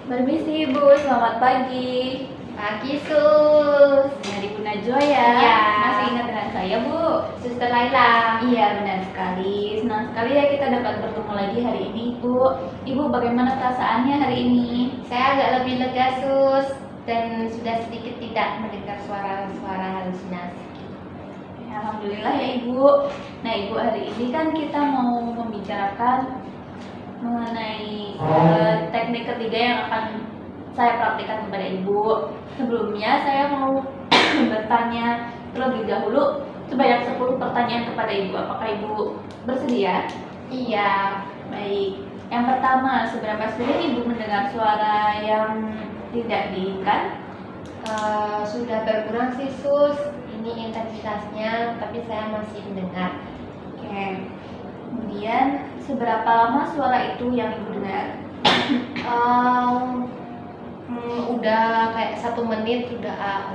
Permisi Ibu, selamat pagi. Pagi, Sus. Dari Bu Najwa ya? Iya. Masih ingat dengan saya Bu? Suster Laila. Iya, benar sekali. Senang sekali ya kita dapat bertemu lagi hari ini Bu. Ibu bagaimana perasaannya hari ini? Saya agak lebih lega, Sus. Dan sudah sedikit tidak mendengar suara-suara halusinasi. Alhamdulillah ya Ibu. Nah Ibu, hari ini kan kita mau membicarakan mengenai teknik ketiga yang akan saya praktikkan kepada Ibu. Sebelumnya saya mau bertanya terlebih dahulu sebanyak 10 pertanyaan kepada Ibu. Apakah Ibu bersedia? Iya. Baik. Yang pertama, seberapa sering Ibu mendengar suara yang tidak diinginkan? Sudah berkurang sih, Sus. Ini intensitasnya, tapi saya masih mendengar. Oke. Kemudian, seberapa lama suara itu yang Ibu dengar? Udah kayak 1 menit sudah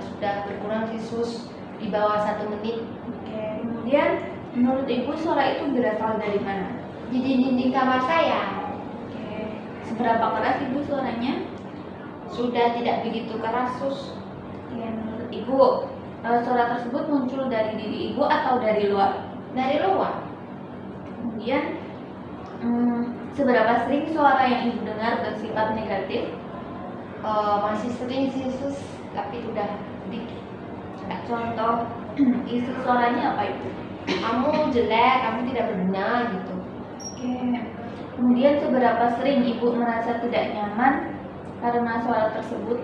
berkurang sih, Sus. Di bawah 1 menit. Oke. Kemudian, menurut Ibu suara itu berasal dari mana? Di dinding kamar saya. Oke. Seberapa keras Ibu suaranya? Sudah tidak begitu keras, Sus. Oke. Menurut Ibu, suara tersebut muncul dari diri Ibu atau dari luar? Dari luar. Kemudian, seberapa sering suara yang Ibu dengar bersifat negatif? Masih sering sih, Sus, tapi udah dikit. Contoh isi suaranya apa Ibu? Kamu jelek, kamu tidak berguna gitu. Oke. Kemudian seberapa sering Ibu merasa tidak nyaman karena suara tersebut?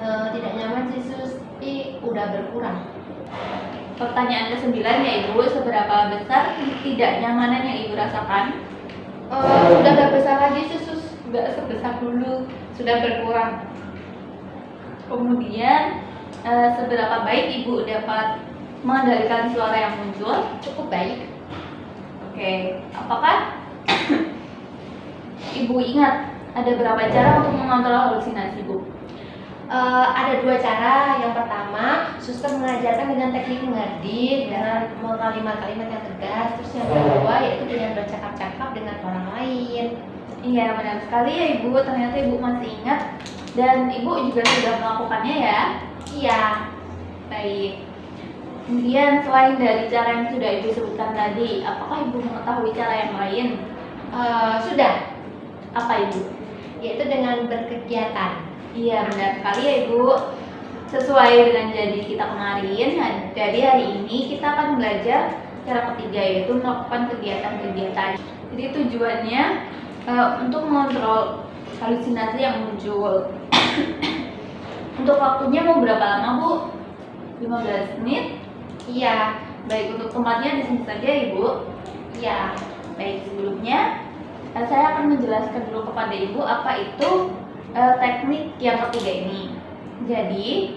Tidak nyaman sih, Sus, tapi udah berkurang. Pertanyaan ke-9 ya Ibu, seberapa besar tidak nyamanan yang Ibu rasakan? Sudah gak besar lagi sih, Sus, gak sebesar dulu, sudah berkurang. Kemudian seberapa baik Ibu dapat mengendalikan suara yang muncul? Cukup baik. Oke, apakah Ibu ingat ada berapa cara untuk mengontrol halusinasi Bu? Ada 2 cara. Yang pertama, suster mengajarkan dengan teknik mengerti, dengan kalimat-kalimat yang tegas. Terus yang kedua yaitu dengan bercakap-cakap dengan orang lain. Iya, benar sekali ya Ibu, ternyata Ibu masih ingat dan Ibu juga sudah melakukannya ya? Iya. Baik. Kemudian selain dari cara yang sudah Ibu sebutkan tadi, apakah Ibu mengetahui cara yang lain? Sudah. Apa Ibu? Yaitu dengan berkegiatan. Iya, benar sekali ya Ibu. Sesuai dengan janji kita kemarin, jadi hari ini kita akan belajar cara ketiga, yaitu melakukan kegiatan-kegiatan. Jadi tujuannya untuk mengontrol halusinasi yang muncul. Untuk waktunya mau berapa lama Bu? 15 menit? Iya. Baik, untuk tempatnya di sini saja Ibu. Iya. Baik, sebelumnya saya akan menjelaskan dulu kepada Ibu apa itu teknik yang ketiga ini. Jadi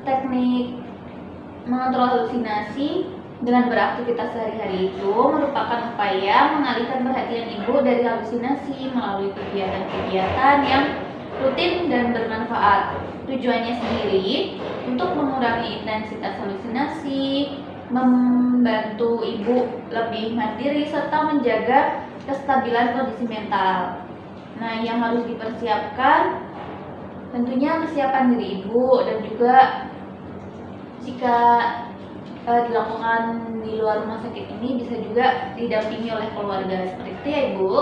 teknik mengontrol halusinasi dengan beraktivitas sehari-hari itu merupakan upaya mengalihkan perhatian Ibu dari halusinasi melalui kegiatan-kegiatan yang rutin dan bermanfaat. Tujuannya sendiri untuk mengurangi intensitas halusinasi, membantu Ibu lebih mandiri serta menjaga kestabilan kondisi mental. Nah, yang harus dipersiapkan tentunya kesiapan diri Ibu dan juga jika dilakukan di luar rumah sakit ini bisa juga didampingi oleh keluarga. Seperti itu ya Ibu?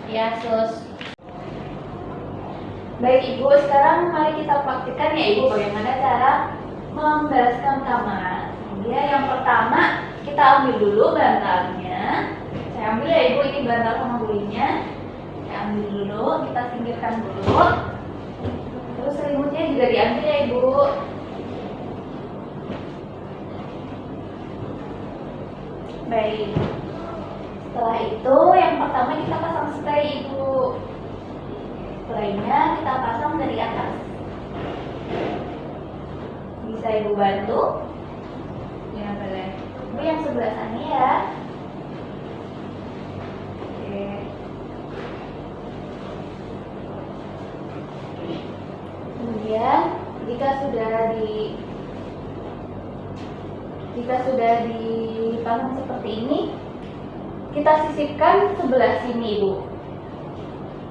Ya, Sus. Baik Ibu, sekarang mari kita praktikkan ya Ibu bagaimana cara membereskan kamar. Ya, yang pertama kita ambil dulu bantalnya. Saya ambil ya Ibu, ini bantal sama gulingnya. Saya ambil dulu, kita singkirkan dulu. Terus selimutnya juga diambil ya Ibu. Baik. Setelah itu yang pertama kita pasang spray Ibu. Spraynya kita pasang dari atas. Bisa Ibu bantu? Ya boleh. Ibu yang sebelah sana ya. Kemudian jika sudah dipasang seperti ini, kita sisipkan sebelah sini Ibu.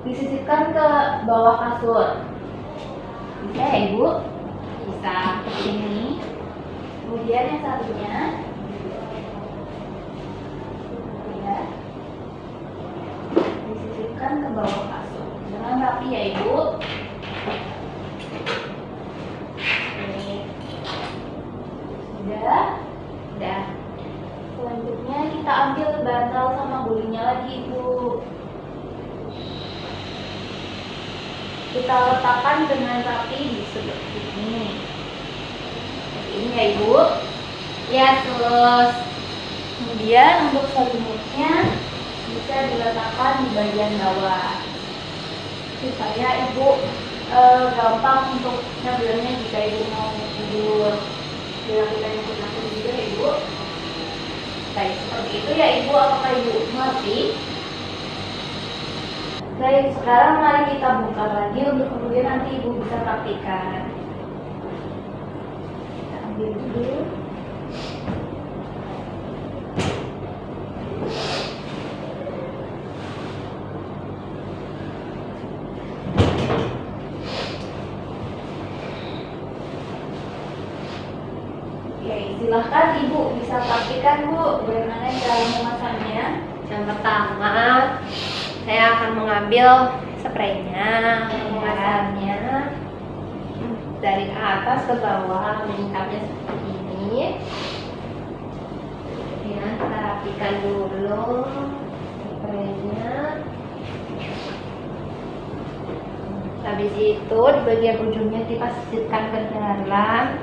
disisipkan ke bawah kasur. Bisa ya Ibu? Bisa. Ini. Kemudian yang satunya, ya, disisipkan ke bawah kasur dengan rapi ya Ibu. Ini. Sudah. Selanjutnya kita ambil bantal sama gulingnya lagi Ibu. Kita letakkan dengan rapi di seperti ini. Seperti ini ya Ibu. Ya, terus. Kemudian untuk selimutnya bisa diletakkan di bagian bawah supaya Ibu gampang untuk ngambilnya jika Ibu mau tidur. Dilakukan yang kita juga ya Ibu. Baik, seperti itu ya Ibu. Apakah Ibu mengerti? Baik, sekarang mari kita buka lagi untuk kemudian nanti Ibu bisa praktikkan. Kita ambil dulu. Oke, silahkan Ibu bisa praktikkan Bu bagaimana cara memasangnya. Yang pertama, saya akan mengambil spraynya, memasangnya dari atas ke bawah, meningkatnya seperti ini. Ya, kita rapikan dulu spraynya. Habis itu di bagian ujungnya kita sisipkan ke dalam,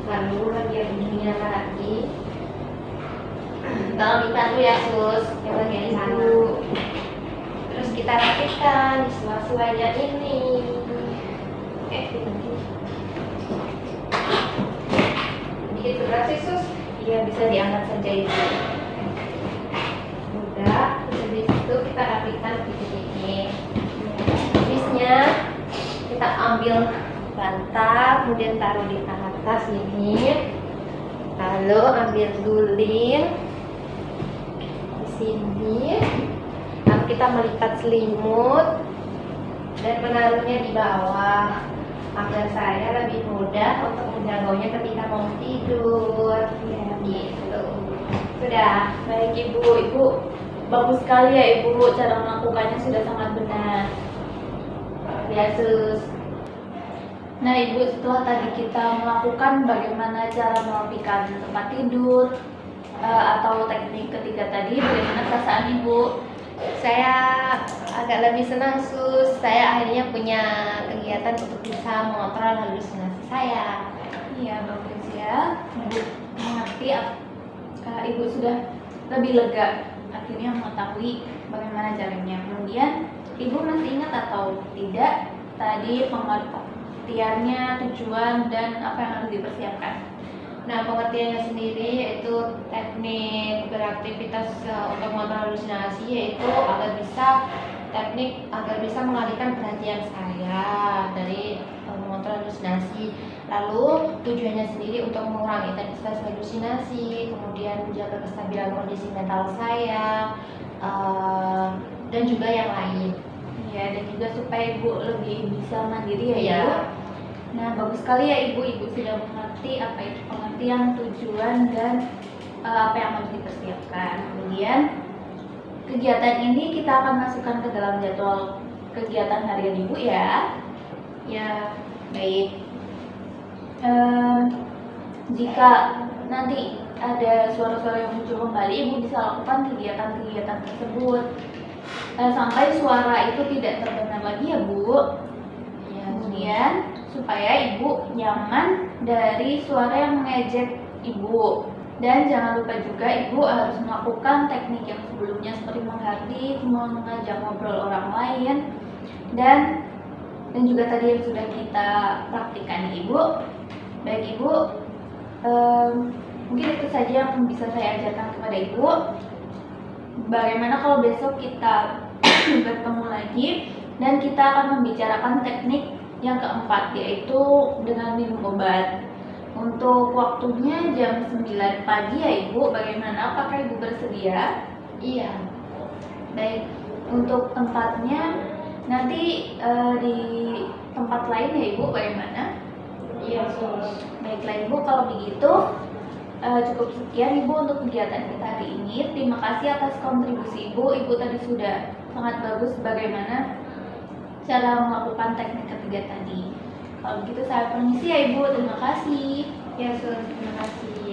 lalu bagian ujungnya lagi. Tolong dibantu ya Sus, yang bagian di sana. Terus kita rapikan di sela-selanya ini. Sedikit berat sih Sus. Iya, bisa diangkat saja Ibu. Udah, terus habis itu kita rapikan seperti ini. Habisnya kita ambil bantal, kemudian taruh di atas ini. Lalu ambil guling di sini. Lalu kita melipat selimut dan menaruhnya di bawah agar saya lebih mudah untuk menjaganya ketika mau tidur. Ya, gitu. Sudah. Baik Ibu, Ibu bagus sekali ya Ibu, cara melakukannya sudah sangat benar. Ya Sus. Nah Ibu, setelah tadi kita melakukan bagaimana cara merapikan tempat tidur atau teknik ketiga tadi, bagaimana perasaan Ibu? Saya agak lebih senang Sus. Saya akhirnya punya kegiatan untuk bisa mengontrol halusinasi saya. Iya, bagus ya. Ibu mengerti, Ibu sudah lebih lega akhirnya mengetahui bagaimana caranya. Kemudian Ibu masih ingat atau tidak tadi pengertiannya, tujuan, dan apa yang harus dipersiapkan? Nah, pengertiannya sendiri yaitu teknik beraktivitas untuk mengontrol halusinasi, yaitu teknik agar bisa mengalihkan perhatian saya dari mengontrol halusinasi. Lalu tujuannya sendiri untuk mengurangi intensitas halusinasi, kemudian menjaga kestabilan kondisi mental saya, dan juga yang lain. Ya, dan juga supaya Ibu lebih bisa mandiri ya Iya. Ibu. Nah, bagus sekali ya Ibu, Ibu sudah mengerti apa itu pengertian, tujuan, dan apa yang harus dipersiapkan. Kemudian kegiatan ini kita akan masukkan ke dalam jadwal kegiatan harian Ibu ya. Ya, Baik. Jika nanti ada suara-suara yang muncul kembali, Ibu bisa lakukan kegiatan-kegiatan tersebut sampai suara itu tidak terdengar lagi ya Bu. ya. Kemudian supaya Ibu nyaman dari suara yang mengejek Ibu. Dan jangan lupa juga Ibu harus melakukan teknik yang sebelumnya seperti menghardik, mengajak ngobrol orang lain, dan juga tadi yang sudah kita praktikkan Ibu. Baik Ibu, mungkin itu saja yang bisa saya ajarkan kepada Ibu. Bagaimana kalau besok kita bertemu lagi dan kita akan membicarakan teknik yang keempat, yaitu dengan minum obat. Untuk waktunya jam 9 pagi ya Ibu, bagaimana? Apakah Ibu bersedia? Iya. Baik. Untuk tempatnya nanti di tempat lain ya Ibu, bagaimana? Iya, Sus. Baiklah Ibu, kalau begitu cukup sekian Ibu untuk kegiatan kita hari ini. Terima kasih atas kontribusi Ibu. Ibu tadi sudah sangat bagus bagaimana cara melakukan teknik ketiga tadi. Kalau begitu saya permisi ya Ibu, terima kasih. Ya, Sus. Terima kasih.